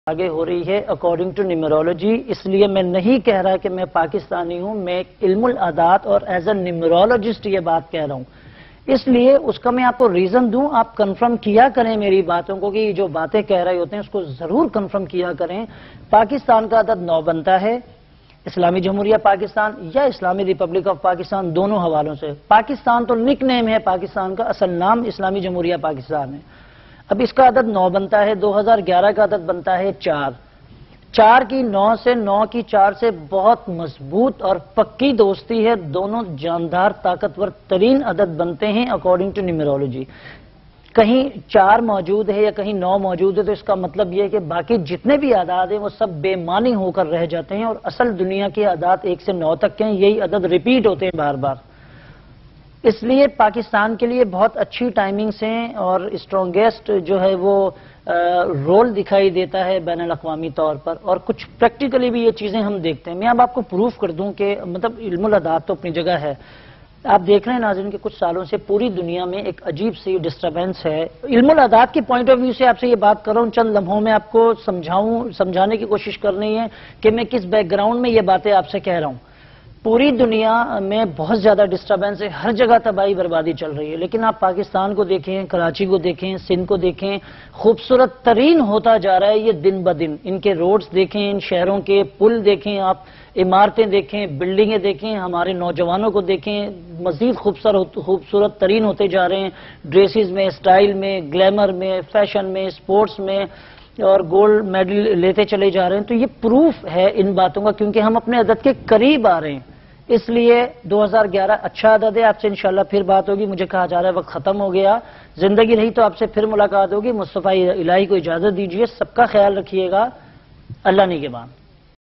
آگے ہو رہی ہے اکارڈنگ ٹو نیمرولوجی، اس لیے میں نہیں کہہ رہا کہ میں پاکستانی ہوں، میں علم العادات اور ایز اے نیمرولوجسٹ یہ بات کہہ رہا ہوں. اس لیے اس کا میں آپ کو ریزن دوں، آپ کنفرم کیا کریں میری باتوں کو کہ جو باتیں کہہ رہے ہوتے ہیں اس کو ضرور کنفرم کیا کریں. پاکستان کا عدد 9 بنتا ہے، اسلامی جمہوریہ پاکستان یا اسلامی ریپبلک آف پاکستان، دونوں حوالوں سے. پاکستان تو نک نیم ہے پاکستان کا، اصل نام اسلامی جمہوریہ پاکستان ہے. اب اس کا عدد 9 بنتا ہے، 2011 کا عدد بنتا ہے 4. 4 کی 9 سے 9 کی 4 سے بہت مضبوط اور پکی دوستی ہے، دونوں جاندار طاقتور ترین عدد بنتے ہیں اکارڈنگ ٹو نیمرولوجی. کہیں 4 موجود ہے یا کہیں 9 موجود ہے تو اس کا مطلب یہ ہے کہ باقی جتنے بھی اعداد ہیں وہ سب بے معنی ہو کر رہ جاتے ہیں، اور اصل دنیا کے اعداد 1 سے 9 تک کے ہیں، یہی عدد ریپیٹ ہوتے ہیں بار بار. اس لیے پاکستان کے لیے بہت اچھی ٹائمنگز ہیں اور اسٹرانگیسٹ جو ہے وہ رول دکھائی دیتا ہے بین الاقوامی طور پر، اور کچھ پریکٹیکلی بھی یہ چیزیں ہم دیکھتے ہیں. میں اب آپ کو پروف کر دوں کہ مطلب علم العادات تو اپنی جگہ ہے. آپ دیکھ رہے ہیں ناظرین کہ کچھ سالوں سے پوری دنیا میں ایک عجیب سی ڈسٹربینس ہے. علم العادات کی پوائنٹ آف ویو سے آپ سے یہ بات کر رہا ہوں، چند لمحوں میں آپ کو سمجھانے کی کوشش کرنی ہے کہ میں کس بیک گراؤنڈ میں یہ باتیں آپ سے کہہ رہا ہوں. پوری دنیا میں بہت زیادہ ڈسٹربینس ہے، ہر جگہ تباہی بربادی چل رہی ہے، لیکن آپ پاکستان کو دیکھیں، کراچی کو دیکھیں، سندھ کو دیکھیں، خوبصورت ترین ہوتا جا رہا ہے یہ دن بدن. ان کے روڈز دیکھیں، ان شہروں کے پل دیکھیں، آپ عمارتیں دیکھیں، بلڈنگیں دیکھیں، ہمارے نوجوانوں کو دیکھیں، مزید خوبصورت ترین ہوتے جا رہے ہیں، ڈریسز میں، سٹائل میں، گلیمر میں، فیشن میں، سپورٹس میں، اور گولڈ میڈل لیتے چلے جا رہے ہیں. تو یہ پروف ہے ان باتوں کا، کیونکہ ہم اپنے عدد کے قریب آ رہے ہیں. اس لیے 2011 اچھا عدد ہے. آپ سے انشاءاللہ پھر بات ہوگی. مجھے کہا جا رہا ہے وقت ختم ہو گیا، زندگی رہی تو آپ سے پھر ملاقات ہوگی. مصطفیٰ الہی کو اجازت دیجیے. سب کا خیال رکھیے گا. اللہ نگہبان.